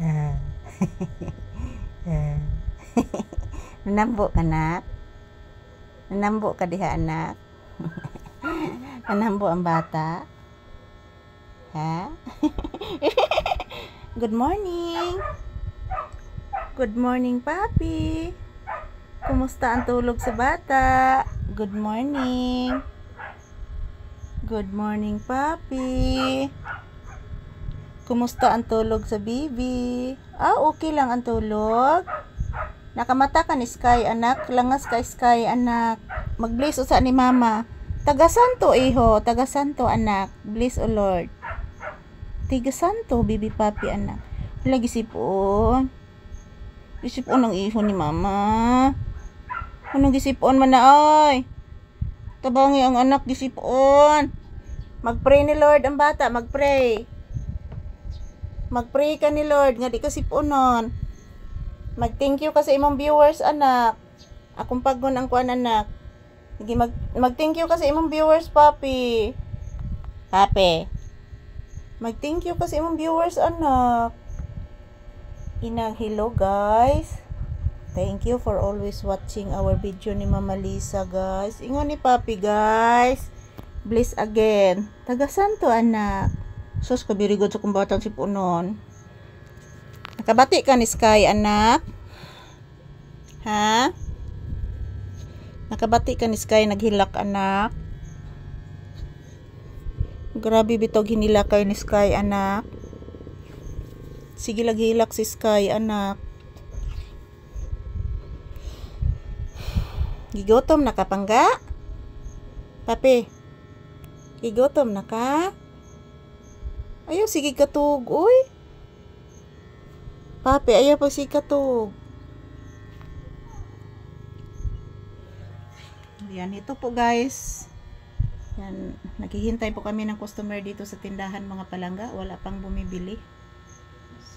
Ah. Ah. Nanambo ka na? Nanambo ka diha anak? Nanambo ang bata? Ha? Good morning! Good morning, papi! Kumusta ang tulog sa bata? Good morning! Good morning, papi! Kumusta ang tulog sa bibi? Okay lang ang tulog? Nakamata ka ni Sky, anak. Langas ka, Sky, anak. Mag-bless usa ni mama. Taga-santo, iho. Taga-santo, anak. Bless, o Lord. Taga-santo, bibi papi, anak. Lagi sipon. Gisipon ang iho ni mama. Anong gisipon man na, ay? Tabangi ang anak, gisipon. Mag-pray ni Lord ang bata. Mag-pray. Mag-pray ka ni Lord. Nga di ka siponon. Mag-thank you ka sa imong viewers, anak. Akong paggon ang kuan, anak. Sige, mag-thank you ka sa imong viewers, papi. Papi. Mag-thank you ka sa imong viewers, anak. Inang hello, guys. Thank you for always watching our video ni Mama Lisa, guys. Ingon ni papi, guys. Bless again. Taga-santo, anak. Sus, kabirigod sa kumbatang sipunon. Nakabati ka ni Sky, anak? Ha? Nakabati ka ni Sky, naghilak, anak? Grabe bitog hinilak kay ni Sky, anak. Sige, laghilak si Sky, anak. Gigotom na ka, pangga? Papi, gigotom na ka? Ayaw, sige katug, uy. Papi, ayaw pa sige katug. Yan, ito po guys. Yan, naghihintay po kami ng customer dito sa tindahan, mga palangga. Wala pang bumibili.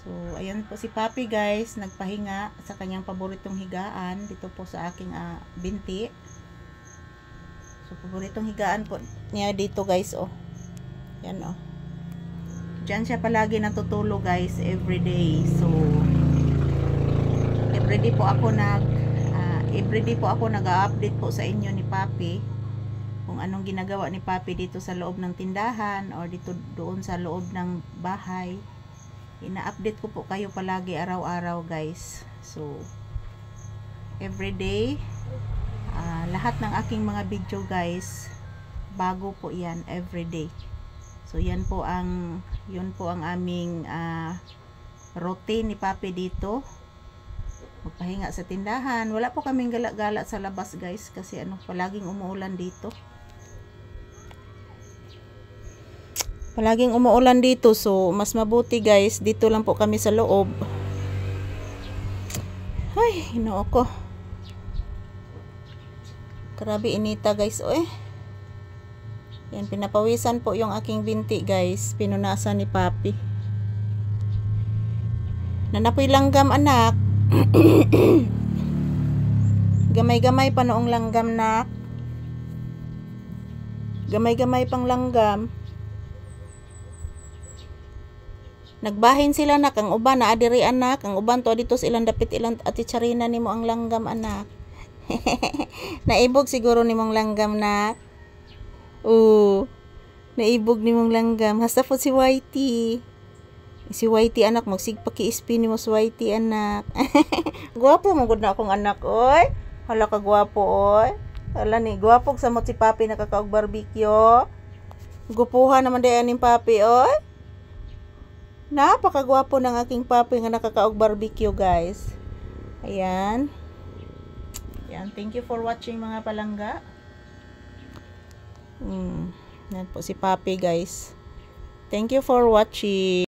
So, ayan po si Papi guys. Nagpahinga sa kanyang paboritong higaan. Dito po sa aking binti. So, paboritong higaan po niya dito guys, oh. Yan, oh. Diyan siya palagi natutulog guys, everyday. So, everyday po ako nag-update po sa inyo ni Papi kung anong ginagawa ni Papi dito sa loob ng tindahan or dito doon sa loob ng bahay. Ina-update ko po kayo palagi araw-araw guys. So, everyday, lahat ng aking mga video guys, bago po yan everyday. So, yun po ang aming routine ni Papi dito. Magpahinga sa tindahan. Wala po kaming gala-gala sa labas guys kasi palaging umuulan dito. Palaging umuulan dito, so mas mabuti guys, dito lang po kami sa loob. Ay, hinoo ko. Grabe inita guys, oy. Yan, pinapawisan po yung aking binti guys. Pinunasan ni Papi. Nanapoy langgam, anak. Gamay-gamay pa noong langgam, nak. Gamay-gamay pang langgam. Nagbahin sila, nak. Ang uban na adiri, anak. Ang uban to dito ilang dapit ilang atitsarina nimo ang langgam, anak. Naibog siguro nimong langgam, nak. Naibog ni mong langgam. Hasta po si Whitey. Si Whitey, anak, magsigpaki-spin ni mo si Whitey, anak. Gwapo, magod na akong anak, oy. Hala ka gwapo, oy. Hala ni, gwapo sa mo si Papi nakakaog barbecue. Gupuhan naman dayan ni Papi, oy. Napakagwapo ng aking Papi nga nakakaog barbecue, guys. Ayan. Ayan, thank you for watching mga palangga. Yan po si Papi guys. Thank you for watching.